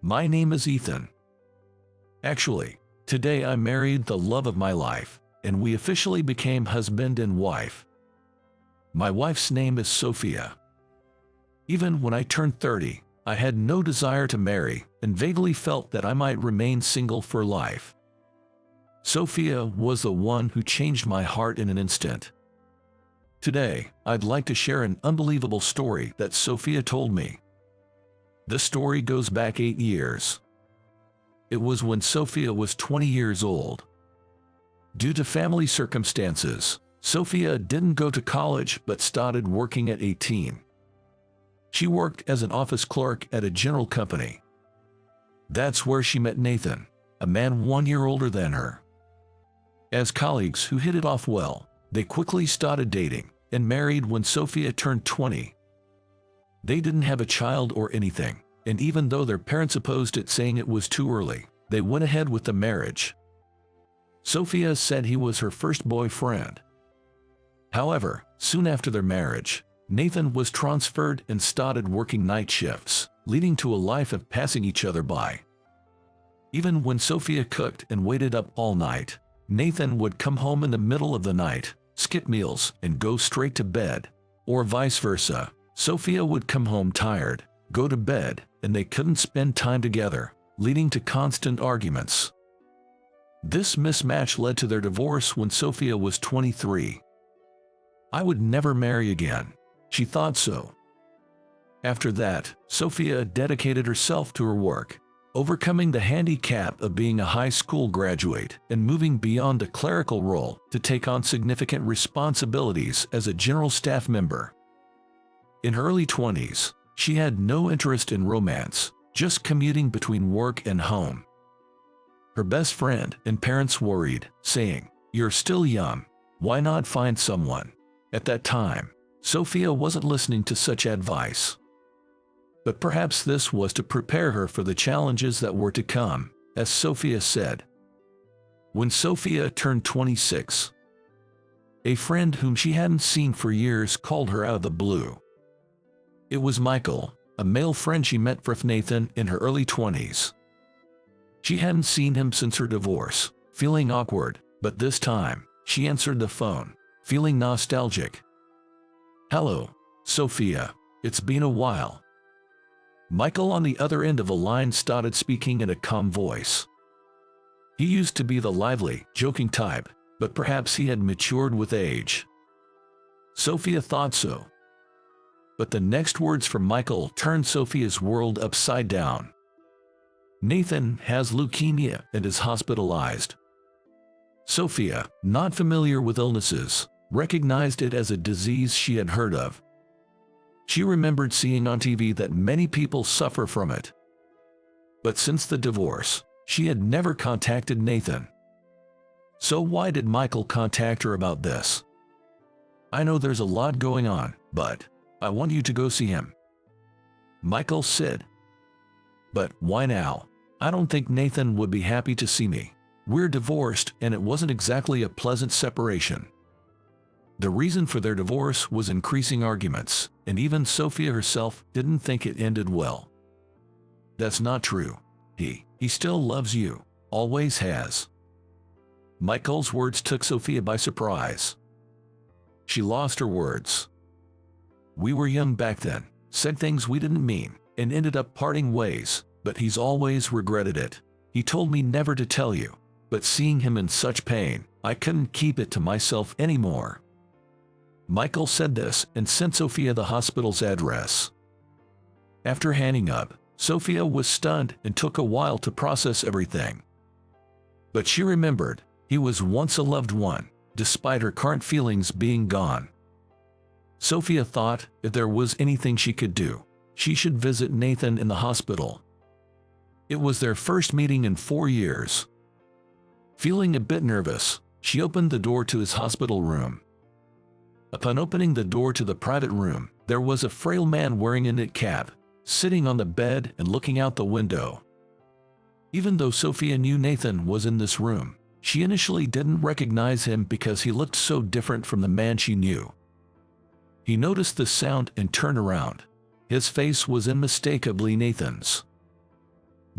My name is Ethan. Actually, today I married the love of my life, and we officially became husband and wife. My wife's name is Sophia. Even when I turned 30, I had no desire to marry and vaguely felt that I might remain single for life. Sophia was the one who changed my heart in an instant. Today, I'd like to share an unbelievable story that Sophia told me. This story goes back 8 years. It was when Sophia was 20 years old. Due to family circumstances, Sophia didn't go to college but started working at 18. She worked as an office clerk at a general company. That's where she met Nathan, a man 1 year older than her. As colleagues who hit it off well, they quickly started dating and married when Sophia turned 20. They didn't have a child or anything, and even though their parents opposed it, saying it was too early, they went ahead with the marriage. Sophia said he was her first boyfriend. However, soon after their marriage, Nathan was transferred and started working night shifts, leading to a life of passing each other by. Even when Sophia cooked and waited up all night, Nathan would come home in the middle of the night, skip meals, and go straight to bed, or vice versa. Sophia would come home tired, go to bed, and they couldn't spend time together, leading to constant arguments. This mismatch led to their divorce when Sophia was 23. I would never marry again. She thought so. After that, Sophia dedicated herself to her work, overcoming the handicap of being a high school graduate and moving beyond a clerical role to take on significant responsibilities as a general staff member. In her early 20s, she had no interest in romance, just commuting between work and home. Her best friend and parents worried, saying, "You're still young, why not find someone?" At that time, Sophia wasn't listening to such advice. But perhaps this was to prepare her for the challenges that were to come, as Sophia said. When Sophia turned 26, a friend whom she hadn't seen for years called her out of the blue. It was Michael, a male friend she met with Nathan in her early 20s. She hadn't seen him since her divorce, feeling awkward, but this time, she answered the phone, feeling nostalgic. "Hello, Sophia, it's been a while." Michael on the other end of the line started speaking in a calm voice. He used to be the lively, joking type, but perhaps he had matured with age. Sophia thought so. But the next words from Michael turned Sophia's world upside down. "Nathan has leukemia and is hospitalized." Sophia, not familiar with illnesses, recognized it as a disease she had heard of. She remembered seeing on TV that many people suffer from it. But since the divorce, she had never contacted Nathan. So why did Michael contact her about this? "I know there's a lot going on, but I want you to go see him," Michael said. "But why now? I don't think Nathan would be happy to see me. We're divorced and it wasn't exactly a pleasant separation." The reason for their divorce was increasing arguments, and even Sophia herself didn't think it ended well. "That's not true. He still loves you, always has." Michael's words took Sophia by surprise. She lost her words. "We were young back then, said things we didn't mean, and ended up parting ways, but he's always regretted it. He told me never to tell you, but seeing him in such pain, I couldn't keep it to myself anymore." Michael said this and sent Sophia the hospital's address. After hanging up, Sophia was stunned and took a while to process everything. But she remembered, he was once a loved one, despite her current feelings being gone. Sophia thought if there was anything she could do, she should visit Nathan in the hospital. It was their first meeting in 4 years. Feeling a bit nervous, she opened the door to his hospital room. Upon opening the door to the private room, there was a frail man wearing a knit cap, sitting on the bed and looking out the window. Even though Sophia knew Nathan was in this room, she initially didn't recognize him because he looked so different from the man she knew. He noticed the sound and turned around. His face was unmistakably Nathan's.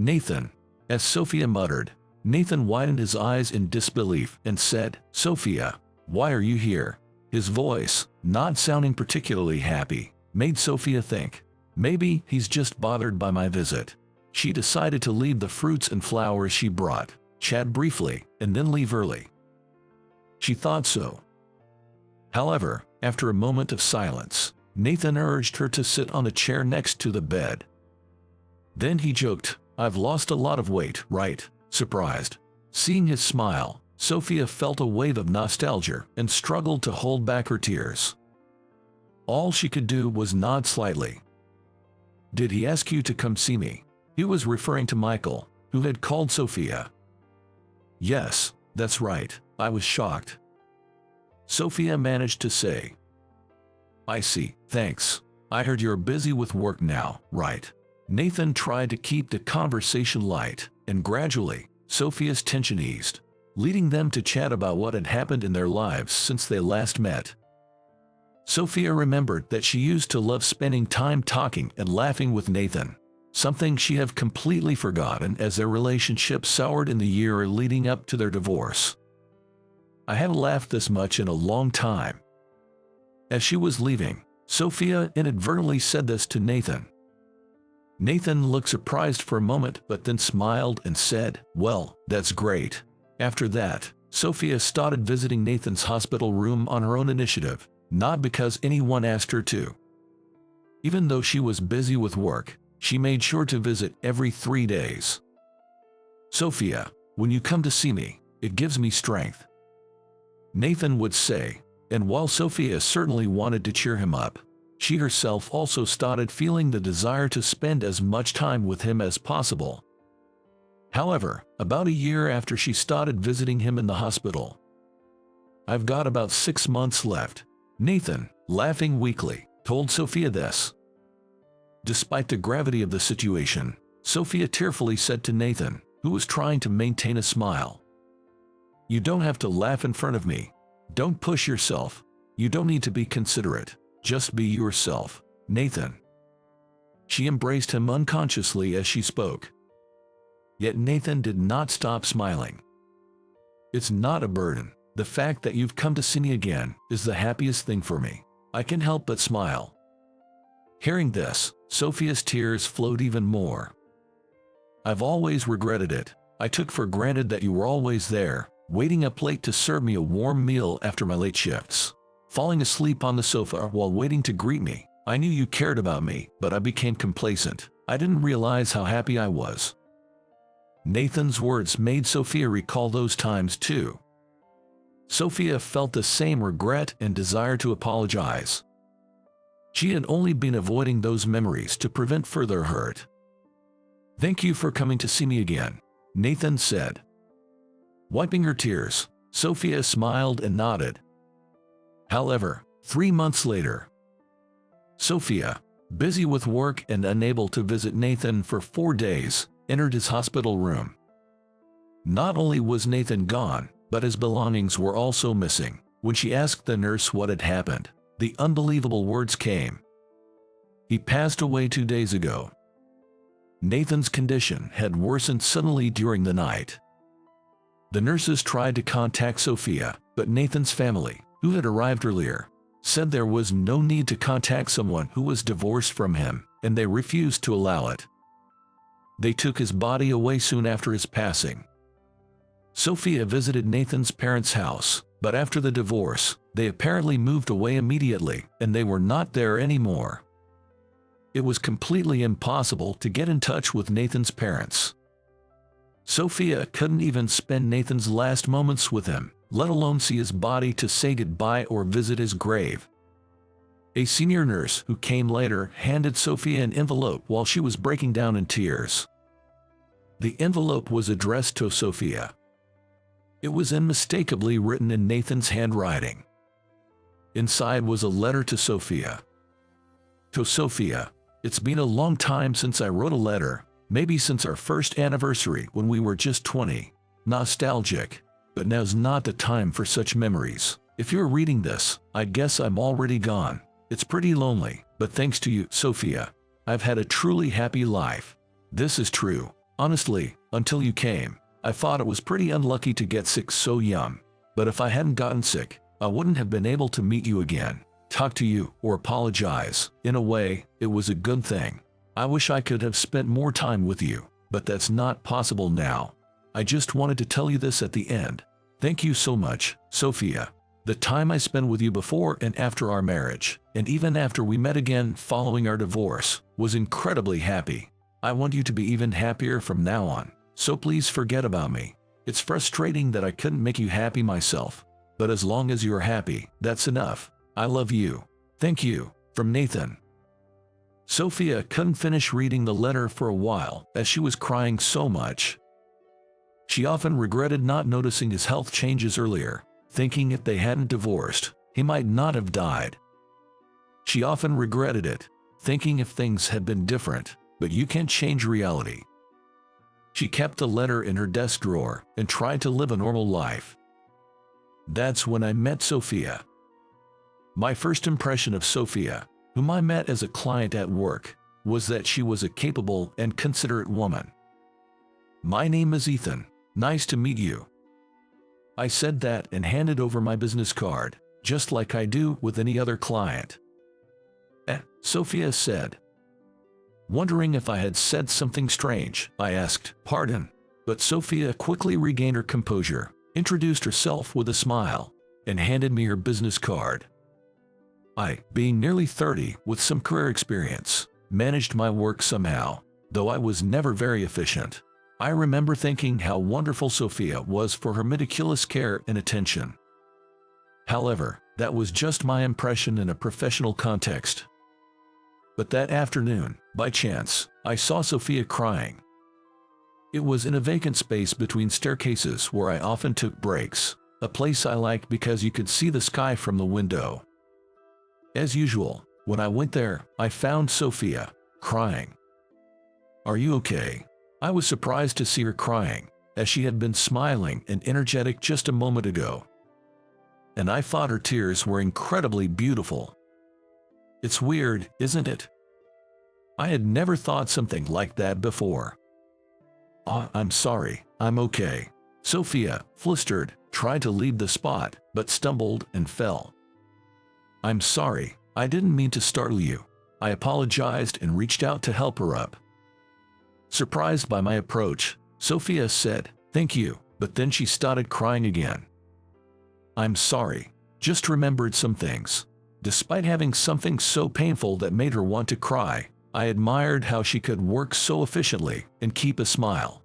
Nathan. As Sophia muttered, Nathan widened his eyes in disbelief and said, "Sophia, why are you here?" His voice, not sounding particularly happy, made Sophia think, maybe he's just bothered by my visit. She decided to leave the fruits and flowers she brought, chat briefly, and then leave early. She thought so. However, after a moment of silence, Nathan urged her to sit on a chair next to the bed. Then he joked, "I've lost a lot of weight, right?" Surprised. Seeing his smile, Sophia felt a wave of nostalgia and struggled to hold back her tears. All she could do was nod slightly. "Did he ask you to come see me?" He was referring to Michael, who had called Sophia. "Yes, that's right, I was shocked," Sophia managed to say. "I see, thanks. I heard you're busy with work now, right?" Nathan tried to keep the conversation light, and gradually, Sophia's tension eased, leading them to chat about what had happened in their lives since they last met. Sophia remembered that she used to love spending time talking and laughing with Nathan, something she had completely forgotten as their relationship soured in the year leading up to their divorce. "I haven't laughed this much in a long time." As she was leaving, Sophia inadvertently said this to Nathan. Nathan looked surprised for a moment but then smiled and said, "Well, that's great." After that, Sophia started visiting Nathan's hospital room on her own initiative, not because anyone asked her to. Even though she was busy with work, she made sure to visit every 3 days. "Sophia, when you come to see me, it gives me strength," Nathan would say, and while Sophia certainly wanted to cheer him up, she herself also started feeling the desire to spend as much time with him as possible. However, about a year after she started visiting him in the hospital, "I've got about 6 months left," Nathan, laughing weakly, told Sophia this. Despite the gravity of the situation, Sophia tearfully said to Nathan, who was trying to maintain a smile, "You don't have to laugh in front of me. Don't push yourself. You don't need to be considerate. Just be yourself, Nathan." She embraced him unconsciously as she spoke. Yet Nathan did not stop smiling. "It's not a burden. The fact that you've come to see me again is the happiest thing for me. I can't help but smile." Hearing this, Sophia's tears flowed even more. "I've always regretted it. I took for granted that you were always there, waiting up late to serve me a warm meal after my late shifts, falling asleep on the sofa while waiting to greet me. I knew you cared about me, but I became complacent. I didn't realize how happy I was." Nathan's words made Sophia recall those times too. Sophia felt the same regret and desire to apologize. She had only been avoiding those memories to prevent further hurt. "Thank you for coming to see me again," Nathan said. Wiping her tears, Sophia smiled and nodded. However, 3 months later, Sophia, busy with work and unable to visit Nathan for 4 days, entered his hospital room. Not only was Nathan gone, but his belongings were also missing. When she asked the nurse what had happened, the unbelievable words came. "He passed away 2 days ago." Nathan's condition had worsened suddenly during the night. The nurses tried to contact Sophia, but Nathan's family, who had arrived earlier, said there was no need to contact someone who was divorced from him, and they refused to allow it. They took his body away soon after his passing. Sophia visited Nathan's parents' house, but after the divorce, they apparently moved away immediately, and they were not there anymore. It was completely impossible to get in touch with Nathan's parents. Sophia couldn't even spend Nathan's last moments with him, let alone see his body to say goodbye or visit his grave. A senior nurse who came later handed Sophia an envelope while she was breaking down in tears. The envelope was addressed to Sophia. It was unmistakably written in Nathan's handwriting. Inside was a letter to Sophia. "To Sophia, it's been a long time since I wrote a letter, maybe since our first anniversary when we were just 20. Nostalgic, but now's not the time for such memories. If you're reading this, I guess I'm already gone. It's pretty lonely, but thanks to you, Sophia, I've had a truly happy life. This is true. Honestly, until you came, I thought it was pretty unlucky to get sick so young. But if I hadn't gotten sick, I wouldn't have been able to meet you again, talk to you, or apologize. In a way, it was a good thing. I wish I could have spent more time with you, but that's not possible now. I just wanted to tell you this at the end. Thank you so much, Sophia. The time I spent with you before and after our marriage, and even after we met again following our divorce, was incredibly happy. I want you to be even happier from now on, so please forget about me. It's frustrating that I couldn't make you happy myself, but as long as you're happy, that's enough. I love you. Thank you. From Nathan. Sophia couldn't finish reading the letter for a while as she was crying so much. She often regretted not noticing his health changes earlier, thinking if they hadn't divorced, he might not have died. She often regretted it, thinking if things had been different, but you can't change reality. She kept the letter in her desk drawer and tried to live a normal life. That's when I met Sophia. My first impression of Sophia, whom I met as a client at work, was that she was a capable and considerate woman. My name is Ethan. Nice to meet you. I said that and handed over my business card, just like I do with any other client. Sophia said. Wondering if I had said something strange, I asked, "Pardon?" But Sophia quickly regained her composure, introduced herself with a smile, and handed me her business card. I, being nearly 30 with some career experience, managed my work somehow, though I was never very efficient. I remember thinking how wonderful Sophia was for her meticulous care and attention. However, that was just my impression in a professional context. But that afternoon, by chance, I saw Sophia crying. It was in a vacant space between staircases where I often took breaks, a place I liked because you could see the sky from the window. As usual, when I went there, I found Sophia crying. "Are you okay?" I was surprised to see her crying, as she had been smiling and energetic just a moment ago. And I thought her tears were incredibly beautiful. It's weird, isn't it? I had never thought something like that before. "Oh, I'm sorry, I'm okay." Sophia, flustered, tried to leave the spot, but stumbled and fell. "I'm sorry, I didn't mean to startle you." I apologized and reached out to help her up. Surprised by my approach, Sophia said, "Thank you," but then she started crying again. "I'm sorry, just remembered some things." Despite having something so painful that made her want to cry, I admired how she could work so efficiently and keep a smile.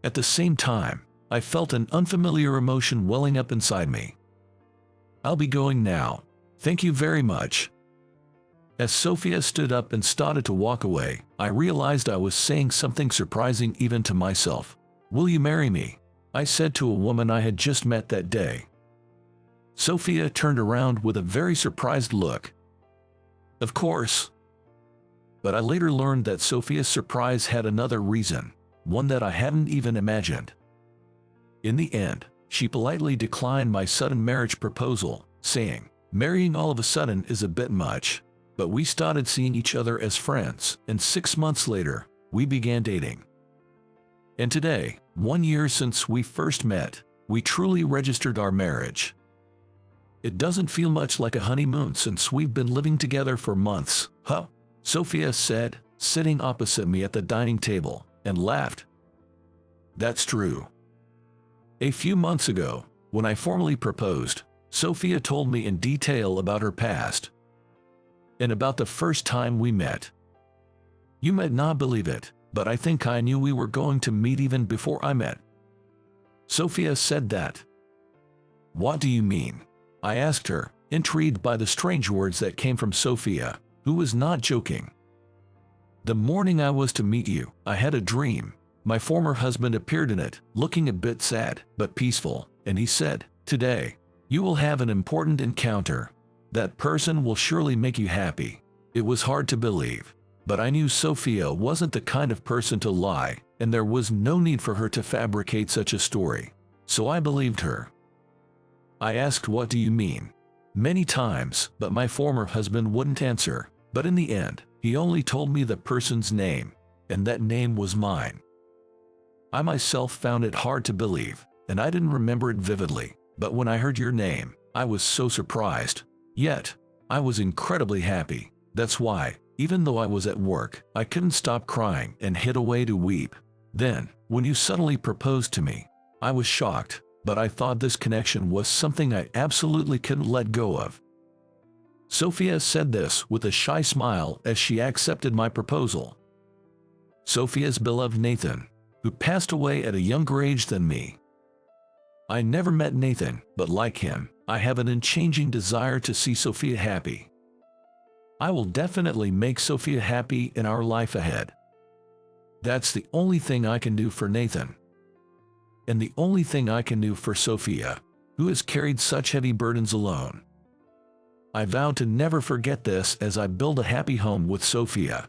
At the same time, I felt an unfamiliar emotion welling up inside me. "I'll be going now. Thank you very much." As Sophia stood up and started to walk away, I realized I was saying something surprising even to myself. "Will you marry me?" I said to a woman I had just met that day. Sophia turned around with a very surprised look. "Of course." But I later learned that Sophia's surprise had another reason, one that I hadn't even imagined. In the end, she politely declined my sudden marriage proposal, saying, "Marrying all of a sudden is a bit much." But we started seeing each other as friends, and 6 months later, we began dating. And today, 1 year since we first met, we truly registered our marriage. It doesn't feel much like a honeymoon since we've been living together for months, huh? Sophia said, sitting opposite me at the dining table, and laughed. That's true. A few months ago, when I formally proposed, Sophia told me in detail about her past. And about the first time we met. You might not believe it, but I think I knew we were going to meet even before I met. Sophia said that. What do you mean? I asked her, intrigued by the strange words that came from Sophia, who was not joking. The morning I was to meet you, I had a dream. My former husband appeared in it, looking a bit sad, but peaceful, and he said, "Today, you will have an important encounter. That person will surely make you happy." It was hard to believe, but I knew Sophia wasn't the kind of person to lie, and there was no need for her to fabricate such a story. So I believed her. I asked, "What do you mean?" many times, but my former husband wouldn't answer. But in the end, he only told me the person's name, and that name was mine. I myself found it hard to believe, and I didn't remember it vividly, but when I heard your name, I was so surprised. Yet, I was incredibly happy. That's why, even though I was at work, I couldn't stop crying and hid away to weep. Then, when you suddenly proposed to me, I was shocked, but I thought this connection was something I absolutely couldn't let go of. Sophia said this with a shy smile as she accepted my proposal. Sophia's beloved Nathan, who passed away at a younger age than me. I never met Nathan, but like him, I have an unchanging desire to see Sophia happy. I will definitely make Sophia happy in our life ahead. That's the only thing I can do for Nathan. And the only thing I can do for Sophia, who has carried such heavy burdens alone. I vow to never forget this as I build a happy home with Sophia.